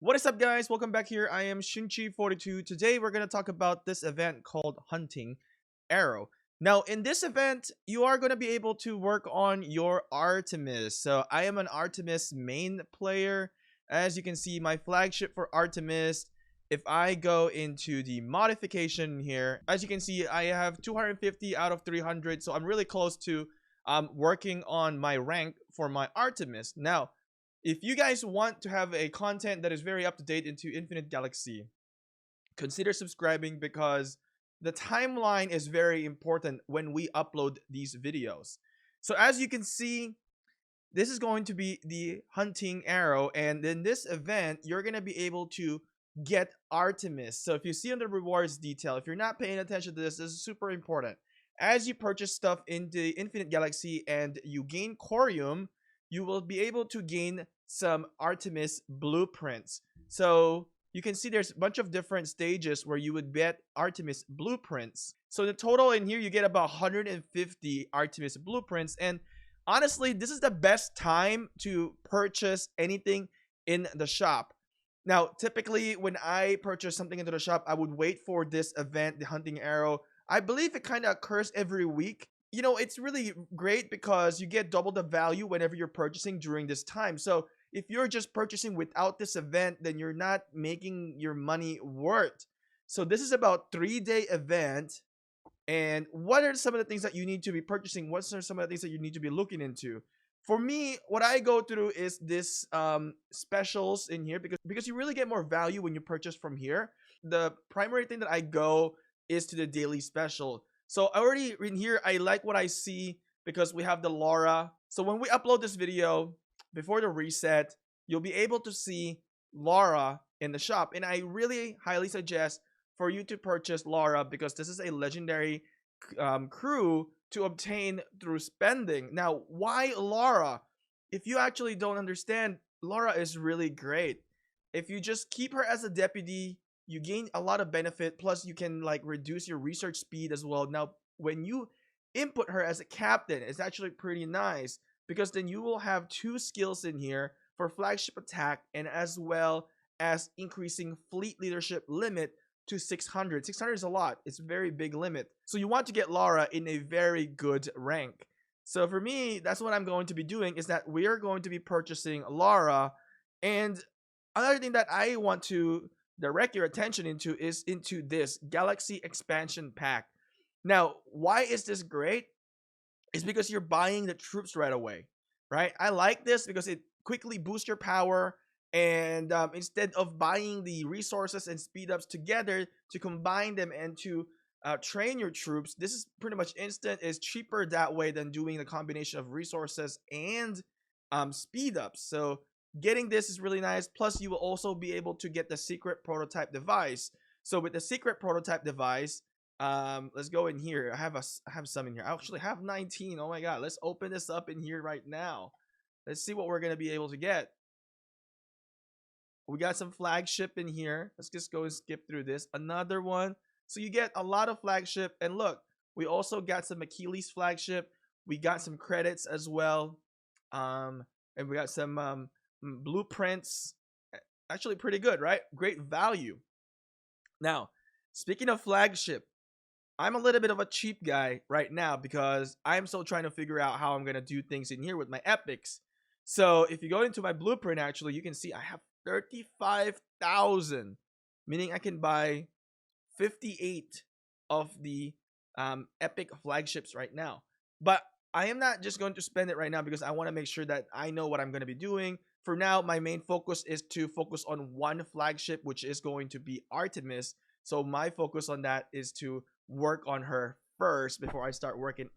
What is up, guys? Welcome back here. I am Shinchi42. Today we're going to talk about this event called Hunting Arrow. Now, in this event, you are going to be able to work on your Artemis. So, I am an Artemis main player. As you can see, my flagship for Artemis, if I go into the modification here, as you can see, I have 250 out of 300. So, I'm really close to working on my rank for my Artemis. Now, if you guys want to have a content that is very up to date into Infinite Galaxy, consider subscribing because the timeline is very important when we upload these videos. So as you can see, this is going to be the hunting arrow, and in this event, you're going to be able to get Artemis. So if you see on the rewards detail, if you're not paying attention to this is super important. As you purchase stuff in the Infinite Galaxy and you gain Khorium, you will be able to gain some Artemis blueprints. So you can see there's a bunch of different stages where you would get Artemis blueprints. So the total in here, you get about 150 Artemis blueprints. And honestly, this is the best time to purchase anything in the shop. Now, typically when I purchase something into the shop, I would wait for this event, the hunting arrow. I believe it kind of occurs every week. You know, it's really great because you get double the value whenever you're purchasing during this time. So if you're just purchasing without this event, then you're not making your money worth. So this is about 3-day event. And what are some of the things that you need to be purchasing? What are some of the things that you need to be looking into? For me, what I go through is this specials in here because you really get more value when you purchase from here. The primary thing that I go is to the daily special. So already in here, I like what I see because we have the Laura. So when we upload this video before the reset, you'll be able to see Laura in the shop. And I really highly suggest for you to purchase Laura because this is a legendary crew to obtain through spending. Now, why Laura? If you actually don't understand, Laura is really great. If you just keep her as a deputy, you gain a lot of benefit. Plus, you can like reduce your research speed as well. Now, when you input her as a captain, it's actually pretty nice because then you will have 2 skills in here for flagship attack and as well as increasing fleet leadership limit to 600. 600 is a lot. It's a very big limit. So you want to get Laura in a very good rank. So for me, that's what I'm going to be doing is that we are going to be purchasing Laura. And another thing that I want to direct your attention into is into this Galaxy Expansion Pack. Now, why is this great? It's because you're buying the troops right away, right? I like this because it quickly boosts your power. And instead of buying the resources and speed ups together to combine them and to train your troops, this is pretty much instant. It's cheaper that way than doing the combination of resources and speed ups. So getting this is really nice. Plus, you will also be able to get the secret prototype device. So with the secret prototype device, let's go in here. I have some in here. I actually have 19. Oh my god, let's open this up in here right now. Let's see what we're gonna be able to get. We got some flagship in here. Let's just go and skip through this. Another one. So you get a lot of flagship. And look, we also got some Achilles flagship. We got some credits as well. And we got some blueprints. Actually pretty good, right? Great value. Now, speaking of flagship, I'm a little bit of a cheap guy right now because I'm still trying to figure out how I'm going to do things in here with my epics. So if you go into my blueprint, actually, you can see I have 35,000, meaning I can buy 58 of the epic flagships right now. But I am not just going to spend it right now because I want to make sure that I know what I'm going to be doing. For now, my main focus is to focus on one flagship, which is going to be Artemis. So my focus on that is to work on her first before I start working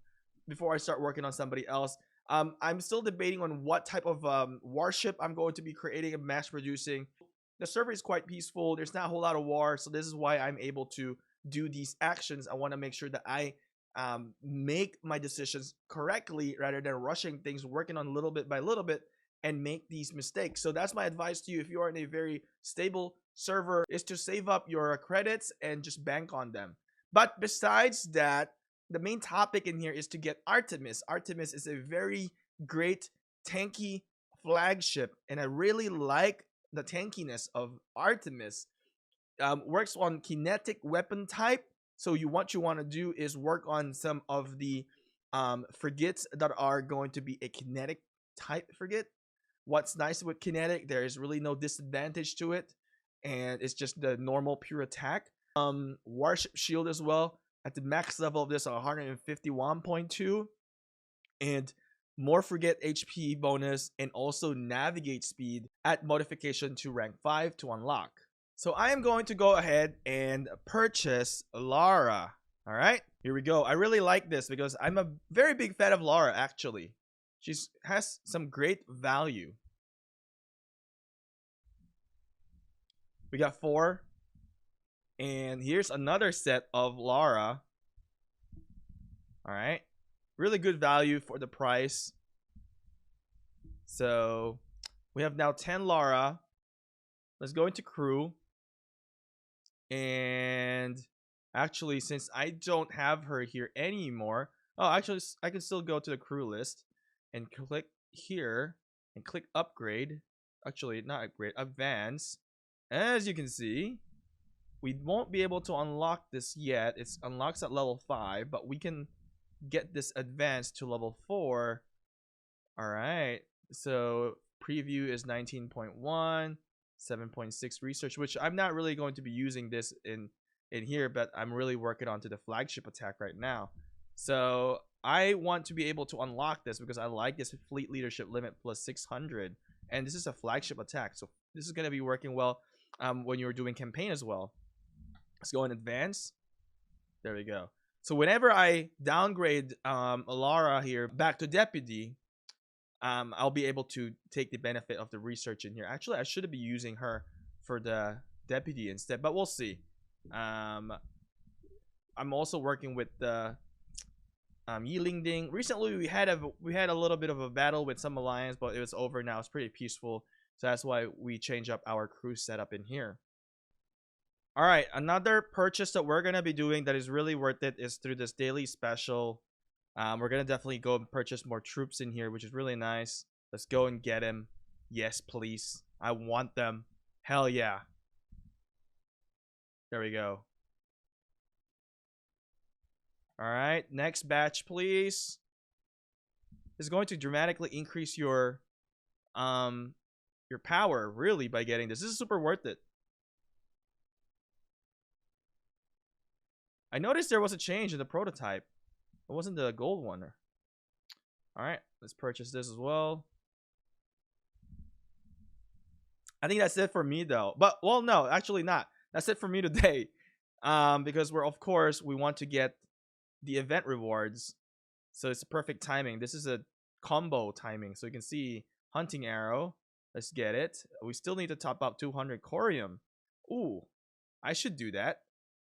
on somebody else. I'm still debating on what type of warship I'm going to be creating and mass producing. The server is quite peaceful. There's not a whole lot of war, so this is why I'm able to do these actions. I want to make sure that I make my decisions correctly rather than rushing things, working on little bit by little bit and make these mistakes. So that's my advice to you if you are in a very stable server is to save up your credits and just bank on them. But besides that, the main topic in here is to get Artemis. Artemis is a very great tanky flagship, and I really like the tankiness of Artemis. Works on kinetic weapon type. So what you want to do is work on some of the frigates that are going to be a kinetic type frigate. What's nice with kinetic, there is really no disadvantage to it, and it's just the normal pure attack. Warship shield as well. At the max level of this, 151.2, and more frigate HP bonus, and also navigate speed at modification to rank 5 to unlock. So I am going to go ahead and purchase Lara. All right, here we go. I really like this because I'm a very big fan of Lara, actually. She has some great value. We got 4. And here's another set of Lara. All right. Really good value for the price. So we have now 10 Lara. Let's go into crew. And actually, since I don't have her here anymore. Oh, actually, I can still go to the crew list and click here and click upgrade. Actually, not upgrade, advance. As you can see, we won't be able to unlock this yet. It unlocks at level 5, but we can get this advanced to level 4. All right. So preview is 19.1, 7.6 research, which I'm not really going to be using this in here, but I'm really working on to the flagship attack right now. So I want to be able to unlock this because I like this fleet leadership limit plus 600, and this is a flagship attack, so this is going to be working well when you're doing campaign as well. Let's go in advance. There we go. So whenever I downgrade Lara here back to deputy, I'll be able to take the benefit of the research in here. Actually, I should be using her for the deputy instead, but we'll see. I'm also working with the Yilingding. Recently, we had a little bit of a battle with some alliance, but it was over now. It's pretty peaceful, so that's why we change up our crew setup in here. All right, another purchase that we're gonna be doing that is really worth it is through this daily special. We're gonna definitely go and purchase more troops in here, which is really nice. Let's go and get him. Yes, please. I want them. Hell yeah. There we go. All right, next batch, please. This is going to dramatically increase your power, really, by getting this. This is super worth it. I noticed there was a change in the prototype. It wasn't the gold one. All right, let's purchase this as well. I think that's it for me though. But well, no, actually not. That's it for me today. Because we're, of course, we want to get the event rewards. So it's a perfect timing. This is a combo timing. So you can see hunting arrow. Let's get it. We still need to top up 200 Khorium. Ooh, I should do that.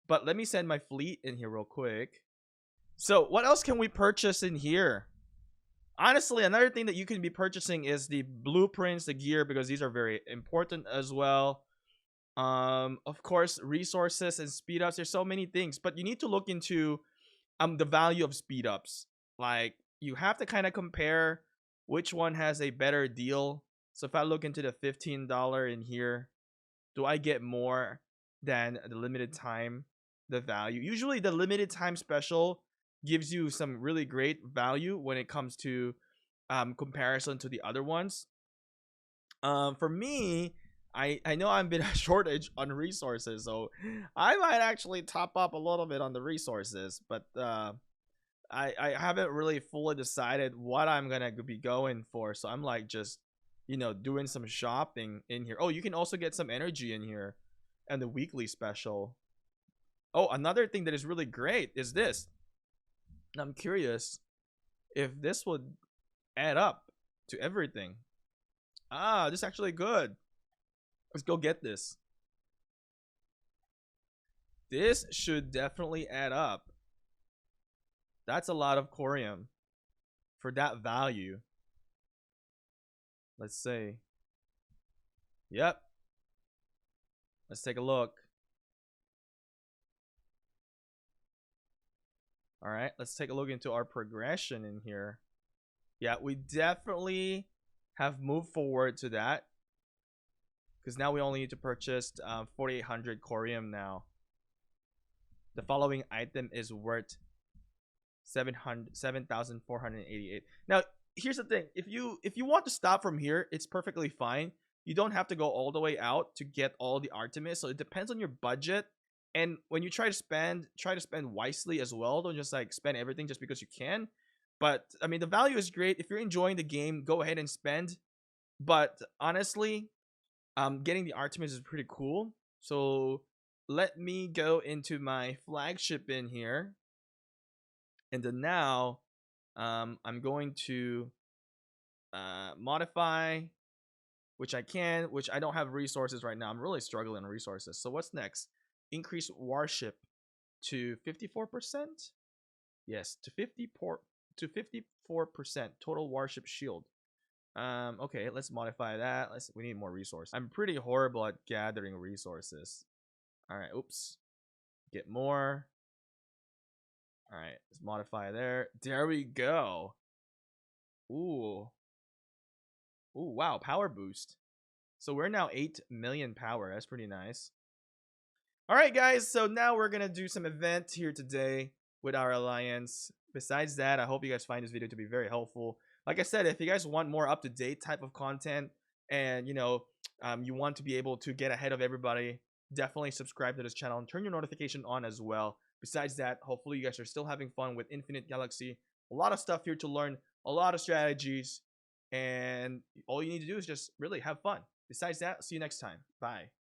But let me send my fleet in here real quick. So what else can we purchase in here? Honestly, another thing that you can be purchasing is the blueprints, the gear, because these are very important as well. Of course, resources and speed ups. There's so many things, but you need to look into the value of speed ups. Like, you have to kind of compare which one has a better deal. So if I look into the $15 in here, do I get more than the limited time, the value? Usually the limited time special gives you some really great value when it comes to comparison to the other ones. For me, I know I'm been a shortage on resources, so I might actually top up a little bit on the resources, but I haven't really fully decided what I'm gonna be going for. So I'm like just, you know, doing some shopping in here. Oh, you can also get some energy in here and the weekly special. Oh, another thing that is really great is this. I'm curious if this would add up to everything. Ah, this is actually good. Let's go get this. This should definitely add up. That's a lot of Khorium for that value. Let's see. Yep. Let's take a look. All right, let's take a look into our progression in here. Yeah, we definitely have moved forward to that. because now we only need to purchase 4,800 Khorium now. The following item is worth 7,488. Now, here's the thing. If you want to stop from here, it's perfectly fine. You don't have to go all the way out to get all the Artemis. So it depends on your budget. And when you try to spend wisely as well. Don't just like spend everything just because you can. But I mean, the value is great. If you're enjoying the game, go ahead and spend. But honestly, getting the Artemis is pretty cool. So let me go into my flagship in here. And then now, I'm going to modify, which I can, which I don't have resources right now. I'm really struggling on resources. So what's next? Increase warship to 54%. Yes, to 54% total warship shield. Okay, let's modify that. We need more resources. I'm pretty horrible at gathering resources. All right, oops. Get more. All right, let's modify there. There we go. Ooh. Ooh, wow, power boost. So we're now 8 million power. That's pretty nice. All right, guys. So now we're going to do some event here today with our alliance. Besides that, I hope you guys find this video to be very helpful. Like I said, if you guys want more up-to-date type of content and, you know, you want to be able to get ahead of everybody, definitely subscribe to this channel and turn your notification on as well. Besides that, hopefully you guys are still having fun with Infinite Galaxy. A lot of stuff here to learn, a lot of strategies, and all you need to do is just really have fun. Besides that, see you next time. Bye.